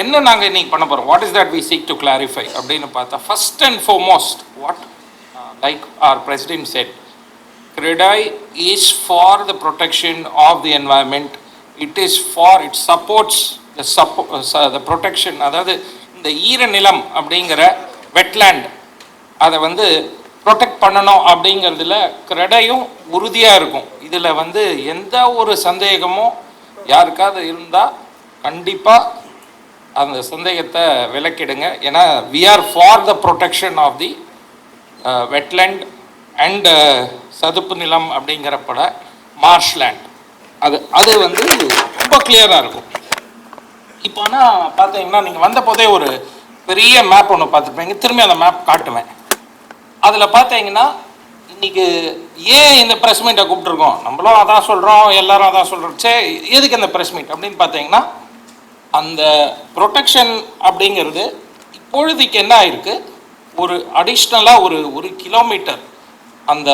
என்ன நாங்கள் இன்னைக்கு பண்ண போகிறோம், what is that we seek to clarify அப்படின்னு பார்த்தா, first and foremost what like our president said, CREDAI is for the protection of the environment. It supports the protection, அதாவது இந்த ஈரநிலம் அப்படிங்கிற வெட்லேண்ட் அதை வந்து ப்ரொடெக்ட் பண்ணணும் அப்படிங்கிறதுல CREDAIயும் உறுதியாக இருக்கும். இதில் வந்து எந்த ஒரு சந்தேகமும் யாருக்காவது இருந்தால் கண்டிப்பாக அந்த சந்தேகத்தை விலக்கிடுங்க. ஏன்னா we are for the protection of the wetland and சதுப்பு நிலம் அப்படிங்கிறப்பட மார்ஷ்லேண்ட் அது வந்து ரொம்ப கிளியராக இருக்கும். இப்போ ஆனால் பார்த்தீங்கன்னா நீங்கள் வந்த போதே ஒரு பெரிய மேப் ஒன்று பார்த்துருப்பீங்க, திரும்பி அந்த மேப் காட்டுவேன். அதில் பார்த்தீங்கன்னா இன்னைக்கு ஏன் இந்த ப்ரெஸ் மீட்டை கூப்பிட்டுருக்கோம், நம்மளும் அதான் சொல்கிறோம், எல்லாரும் அதான் சொல்கிறோம், எதுக்கு இந்த ப்ரெஸ் மீட் அப்படின்னு பார்த்தீங்கன்னா, அந்த ப்ரொடெக்ஷன் அப்படிங்கிறது இப்பொழுதுக்கு என்ன ஆயிருக்கு, ஒரு அடிஷ்னலாக ஒரு கிலோமீட்டர் அந்த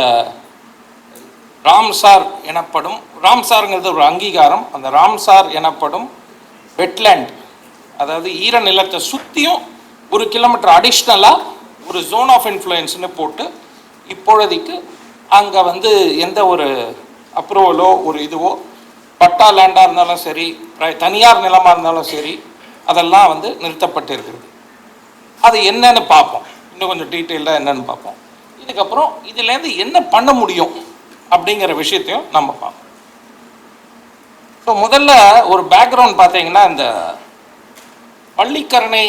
ராம்சார் எனப்படும், ராம்சாருங்கிறது ஒரு அங்கீகாரம், அந்த ராம்சார் எனப்படும் வெட்லேண்ட், அதாவது ஈரநிலத்தை சுற்றியும் ஒரு கிலோமீட்டர் அடிஷ்னலாக ஒரு ஜோன் ஆஃப் இன்ஃப்ளூயன்ஸ்னு போட்டு இப்பொழுதைக்கு அங்கே வந்து எந்த ஒரு அப்ரூவலோ ஒரு இதுவோ பட்டா லேண்டாக இருந்தாலும் சரி, தனியார் நிலமாக இருந்தாலும் சரி, அதெல்லாம் வந்து நிறுத்தப்பட்டு இருக்கிறது. அது என்னன்னு பார்ப்போம், இன்னும் கொஞ்சம் டீட்டெயிலாக என்னன்னு பார்ப்போம். இதுக்கப்புறம் இதுலேருந்து என்ன பண்ண முடியும் அப்படிங்கிற விஷயத்தையும் நம்ம பார்ப்போம். ஸோ முதல்ல ஒரு பேக்ரவுண்ட் பார்த்தீங்கன்னா, இந்த பள்ளிக்கரணை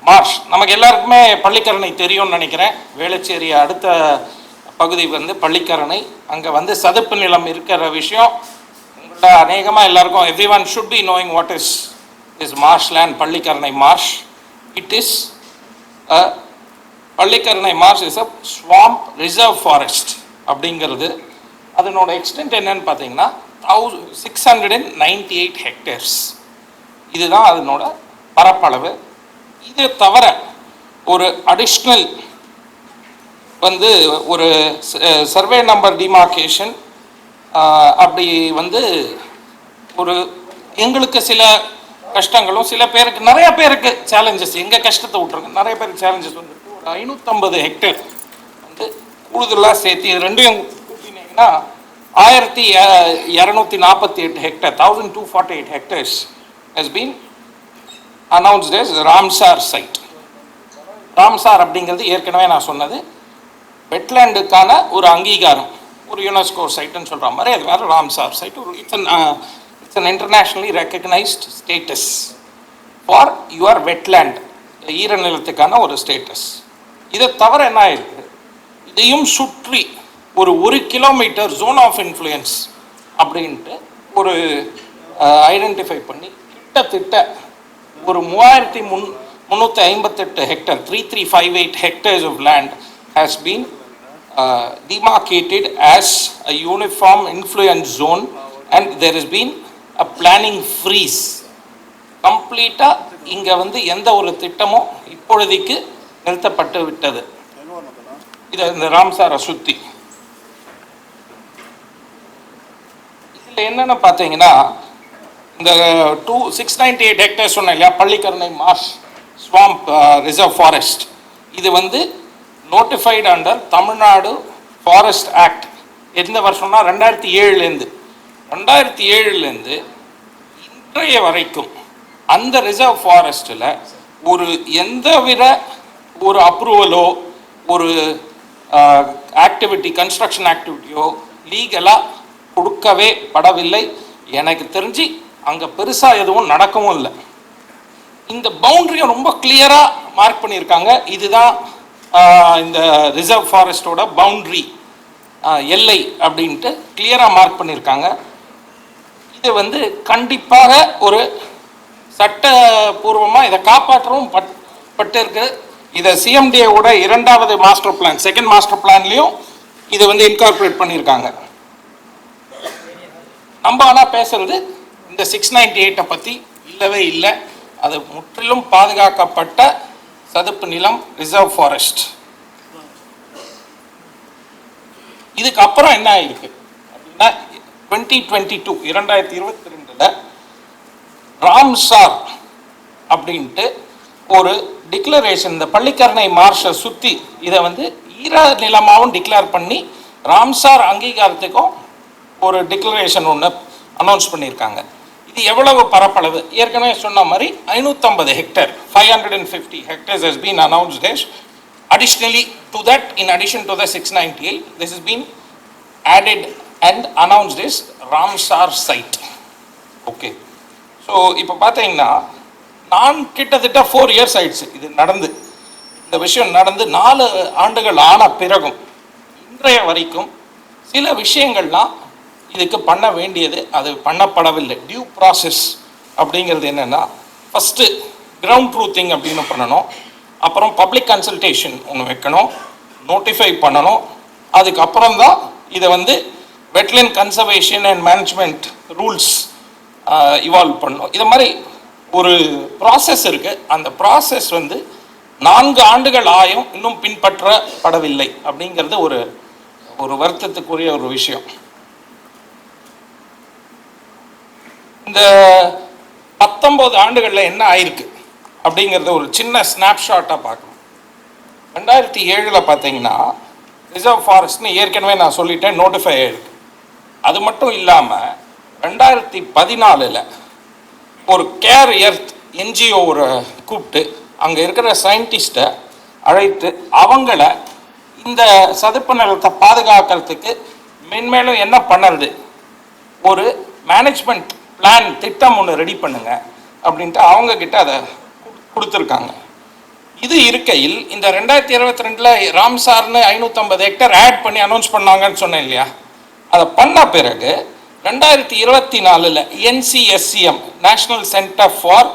மார்ஷ் நமக்கு எல்லாருக்குமே பள்ளிக்கரணை தெரியும்னு நினைக்கிறேன். வேளச்சேரி அடுத்த பகுதி வந்து பள்ளிக்கரணை, அங்கே வந்து சதுப்பு நிலம் இருக்கிற விஷயம் உங்கள்கிட்ட அநேகமாக எல்லாருக்கும் every one should be knowing what is marshland, Pallikaranai Marsh. It is Pallikaranai Marsh is a swamp reserve forest அப்படிங்கிறது. அதனோட எக்ஸ்டென்ட் என்னன்னு பார்த்தீங்கன்னா 698 ஹெக்டேர்ஸ். இதுதான் அதனோட பரப்பளவு. இது தவிர ஒரு அடிஷ்னல் வந்து ஒரு சர்வே நம்பர் டிமார்கேஷன் அப்படி வந்து ஒரு எங்களுக்கு சில கஷ்டங்களும் சில பேருக்கு நிறைய பேருக்கு சேலஞ்சஸ், எங்கள் கஷ்டத்தை விட்டுருங்க, நிறைய பேருக்கு சேலஞ்சஸ் வந்து ஒரு 550 ஹெக்டேர் வந்து கூடுதலாக சேர்த்து இது ரெண்டையும் கூட்டினீங்கன்னா 1248 hectare, 1248 hectares has been announced as Ramsar side. Ramsar அப்படிங்கிறது ஏற்கனவே நான் சொன்னது வெட்லேண்டுக்கான ஒரு அங்கீகாரம், ஒரு யுனெஸ்கோ சைட்டுன்னு சொல்கிற மாதிரி அது வேறு ராம்சார் சைட். ஒரு it's an internationally recognised status for your wetland, ஈரநிலத்துக்கான ஒரு ஸ்டேட்டஸ். இதை தவிர என்ன ஆயிருக்கு, இதையும் சுற்றி ஒரு கிலோமீட்டர் ஜோன் ஆஃப் இன்ஃப்ளூயன்ஸ் அப்படின்ட்டு ஒரு ஐடென்டிஃபை பண்ணி கிட்டத்தட்ட ஒரு 3358 hectare, 3358 hectares of land has been demarcated as a uniform influence zone, and there has been a planning freeze. கம்ப்ளீட்டாக இங்கே வந்து எந்த ஒரு திட்டமும் இப்பொழுதைக்கு நிறுத்தப்பட்டு விட்டது. இது இந்த ராம்சாரை சுற்றி என்னென்ன பார்த்தீங்கன்னா, இந்த 698 ஹெக்டேர் சொன்னேன் இல்லையா, Pallikaranai Marsh swamp reserve forest, இது வந்து notified under Tamil Nadu forest act. எந்த வருஷம்னா 2007 இன்றைய வரைக்கும் அந்த ரிசர்வ் ஃபாரஸ்ட்டில் ஒரு எந்தவித ஒரு அப்ரூவலோ ஒரு ஆக்டிவிட்டி, கன்ஸ்ட்ரக்ஷன் ஆக்டிவிட்டியோ லீகலாக கொடுக்கவே படவில்லை. எனக்கு தெரிஞ்சு அங்கே பெருசாக எதுவும் நடக்கவும் இல்லை. இந்த பவுண்டரியை ரொம்ப கிளியராக மார்க் பண்ணியிருக்காங்க. இதுதான் இந்த ரிசர்வ் ஃபாரஸ்டோட பவுண்டரி, எல்லை அப்படின்ட்டு கிளியராக மார்க் பண்ணியிருக்காங்க. இது வந்து கண்டிப்பாக ஒரு சட்டபூர்வமாக இதை காப்பாற்றவும் பட்டு இருக்கு. இதை சிஎம்டிஏவோட 2வது மாஸ்டர் பிளான், 2nd மாஸ்டர் பிளான்லேயும் இதை வந்து இன்கார்பரேட் பண்ணியிருக்காங்க. நம்ம ஆனால் பேசுறது இந்த 698 பற்றி இல்லவே இல்லை. அது முற்றிலும் பாதுகாக்கப்பட்ட சதுப்பு நிலம், ரிசர்வ் ஃபாரஸ்ட். இதுக்கு அப்புறம் என்ன ஆயிருக்கு அப்படின்னா, 2022 ராம்சார் அப்படின்ட்டு ஒரு டிக்ளரேஷன், இந்த பள்ளிக்கரணை மார்ஷை சுற்றி இதை வந்து ஈர நிலமாகவும் டிக்ளேர் பண்ணி ராம்சார் அங்கீகாரத்துக்கும் ஒரு டிக்ளரேஷன் ஒன்று அனௌன்ஸ் பண்ணியிருக்காங்க. இது எவ்வளவு பரப்பளவு? ஏற்கனவே சொன்ன மாதிரி 550 hectare, 550 hectares has been announced as additionally to that, in addition to the 698, this has been added and announced as Ramsar site. Okay. So இப்போ பார்த்தீங்கன்னா நான் கிட்டத்தட்ட 4 years ஆயிடுச்சு இது நடந்து, இந்த விஷயம் நடந்து 4 ஆண்டுகள் ஆன பிறகும் இன்றைய வரைக்கும் சில விஷயங்கள்லாம் இதுக்கு பண்ண வேண்டியது அது பண்ணப்படவில்லை. டியூ ப்ராசஸ் அப்படிங்கிறது என்னென்னா, ஃபஸ்ட்டு கிரவுண்ட் ட்ரூத்திங் அப்படின்னு பண்ணணும், அப்புறம் பப்ளிக் கன்சல்டேஷன் ஒன்று வைக்கணும், நோட்டிஃபை பண்ணணும், அதுக்கப்புறம் தான் இதை வந்து wetland conservation and management rules evolve பண்ணணும். இது மாதிரி ஒரு ப்ராசஸ் இருக்குது. அந்த ப்ராசஸ் வந்து 4 ஆண்டுகள் ஆயும் இன்னும் பின்பற்றப்படவில்லை அப்படிங்கிறது ஒரு ஒரு வருத்தத்துக்குரிய ஒரு விஷயம். இந்த 19 ஆண்டுகளில் என்ன ஆயிருக்கு அப்படிங்கிறத ஒரு சின்ன ஸ்னாப்ஷாட்டாக பார்க்கணும். 2007 பார்த்தீங்கன்னா ரிசர்வ் ஃபாரஸ்ட்னு ஏற்கனவே நான் சொல்லிட்டேன், நோட்டிஃபை ஆயிருக்கு. அது மட்டும் இல்லாமல் 2014 ஒரு கேர் எர்த் என்ஜிஓ ஒரு கூப்பிட்டு அங்கே இருக்கிற சயின்டிஸ்ட்டை அழைத்து அவங்கள இந்த சதுப்பு நிலத்தை பாதுகாக்கிறதுக்கு மென்மேலும் என்ன பண்ணுறது, ஒரு மேனேஜ்மெண்ட் பிளான் திட்டம் ஒன்று ரெடி பண்ணுங்க அப்படின்ட்டு அவங்க கிட்ட அதை கொடுத்துருக்காங்க. இது இருக்கையில் இந்த 2022 ராம்சார்னு 550 ஹெக்டேர் ஆட் பண்ணி அனௌன்ஸ் பண்ணாங்கன்னு சொன்னேன் இல்லையா, அதை பண்ண பிறகு 2024 NCSCM national centre for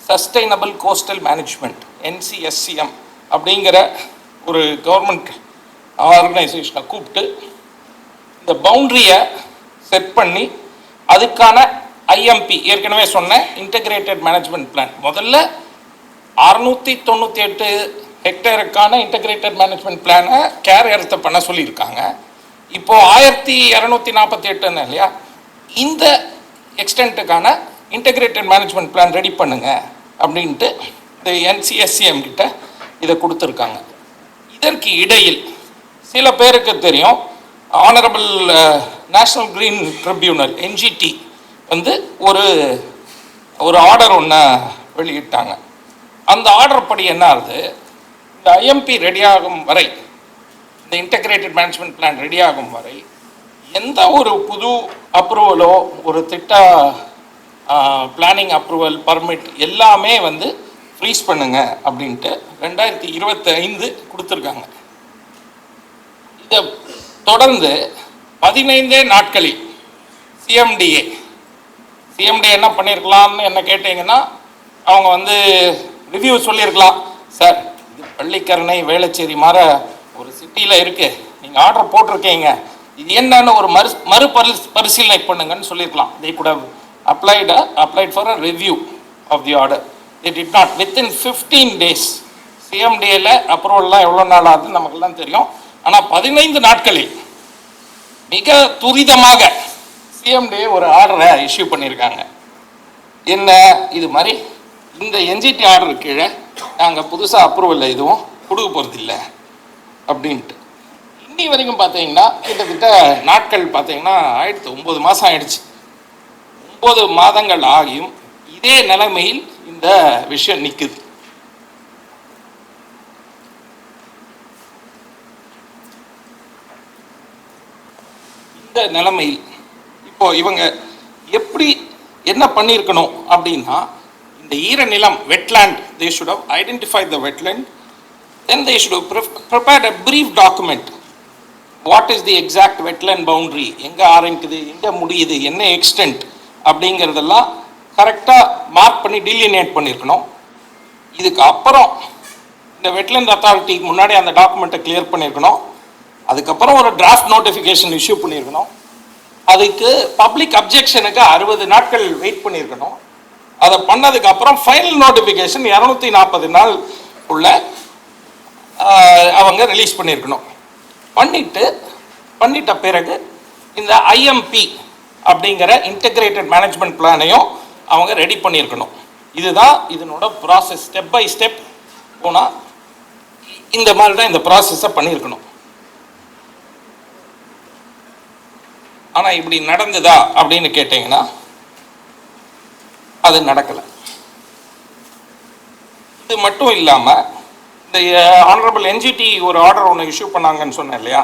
sustainable coastal management NCSCM அப்படிங்கிற ஒரு கவர்மெண்ட் ஆர்கனைசேஷனை கூப்பிட்டு இந்த பவுண்ட்ரியை செட் பண்ணி அதுக்கான IMP ஏற்கனவே சொன்ன இன்டகிரேட்டட் மேனேஜ்மெண்ட் பிளான், முதல்ல 698 ஹெக்டேருக்கான இன்டகிரேட்டட் மேனேஜ்மெண்ட் பிளானை கேர் எர்த்தை பண்ண சொல்லியிருக்காங்க. இப்போ 1248 இல்லையா, இந்த எக்ஸ்டென்ட்டுக்கான இன்டகிரேட்டட் மேனேஜ்மெண்ட் பிளான் ரெடி பண்ணுங்க அப்படின்ட்டு இந்த NCSCM கிட்ட இதை கொடுத்துருக்காங்க. இதற்கு இடையில் சில பேருக்கு தெரியும், honourable national green tribunal NGT வந்து ஒரு ஆர்டர் ஒன்று வெளியிட்டாங்க. அந்த ஆர்டர் படி என்ன ஆகுது, இந்த IMP ரெடியாகும் வரை, இந்த இன்டகிரேட்டட் மேனேஜ்மெண்ட் பிளான் ரெடியாகும் வரை எந்த ஒரு புது அப்ரூவலோ ஒரு திட்ட பிளானிங் அப்ரூவல் பர்மிட் எல்லாமே வந்து ஃப்ரீஸ் பண்ணுங்க அப்படின்ட்டு 2025 கொடுத்துருக்காங்க. இதை தொடர்ந்து 15 நாட்களில் CMDA என்ன பண்ணியிருக்கலாம்னு என்ன கேட்டீங்கன்னா, அவங்க வந்து ரிவ்யூ சொல்லியிருக்கலாம், சார் இது பள்ளிக்கரணை வேளச்சேரி மாதிரி ஒரு சிட்டியில் இருக்குது, நீங்கள் ஆர்டர் போட்டிருக்கீங்க, இது என்னன்னு ஒரு மறுபரிசீலனை பண்ணுங்கன்னு சொல்லியிருக்கலாம். they could have applied for a review of the order. They did not. Within 15 days CMDAல அப்ரூவல்லாம் எவ்வளோ நாள் ஆகுது நமக்கெல்லாம் தெரியும். ஆனால் 15 நாட்களில் மிக துரிதமாக CMDA ஒரு ஆர்டரை இஷ்யூ பண்ணியிருக்காங்க. என்ன இது மாதிரி இந்த NGT ஆர்டர் கீழே நாங்கள் புதுசாக அப்ரூவல் எதுவும் கொடுக்க போகிறதில்ல அப்படின்ட்டு. இன்னி வரைக்கும் பார்த்தீங்கன்னா கிட்டத்தட்ட நாட்கள் பார்த்தீங்கன்னா 9 மாதம் ஆயிடுச்சு. 9 மாதங்கள் ஆகியும் இதே நிலைமையில் இந்த விஷயம் நிற்குது. இந்த நிலைமையில் இப்போ இவங்க எப்படி என்ன பண்ணியிருக்கணும் அப்படின்னா, இந்த ஈரநிலம் wetland, they should have identified the wetland, then they should have prepared a brief document. What is the exact wetland boundary, எங்கே ஆரம்பிக்குது, எங்கே முடியுது, என்ன எக்ஸ்டென்ட் அப்படிங்கிறதெல்லாம் கரெக்டாக மார்க் பண்ணி டீலினேட் பண்ணியிருக்கணும். இதுக்கு அப்புறம் இந்த வெட்லேண்ட் அத்தாரிட்டிக்கு முன்னாடி அந்த டாக்குமெண்ட்டை கிளியர் பண்ணியிருக்கணும். அதுக்கப்புறம் ஒரு டிராஃப்ட் நோட்டிஃபிகேஷன் இஷ்யூ பண்ணியிருக்கணும். அதுக்கு பப்ளிக் அப்ஜெக்ஷனுக்கு 60 நாட்கள் வெயிட் பண்ணியிருக்கணும். அதை பண்ணதுக்கு அப்புறம் ஃபைனல் நோட்டிஃபிகேஷன் 240 நாள் உள்ள அவங்க ரிலீஸ் பண்ணியிருக்கணும். பண்ணிட்ட பிறகு இந்த IMP அப்படிங்கிற இன்டகிரேட்டட் மேனேஜ்மெண்ட் பிளானையும் அவங்க ரெடி பண்ணியிருக்கணும். இதுதான் இதனோட ப்ராசஸ். ஸ்டெப் பை ஸ்டெப் போனால் இந்த மாதிரி தான் இந்த ப்ராசஸை பண்ணியிருக்கணும். ஆனால் இப்படி நடந்ததா அப்படின்னு கேட்டிங்கன்னா அது நடக்கலை. இது மட்டும் இல்லாமல் இந்த ஆனரபிள் என்ஜிடி ஒரு ஆர்டர் ஒன்று இஷ்யூ பண்ணாங்கன்னு சொன்னேன் இல்லையா,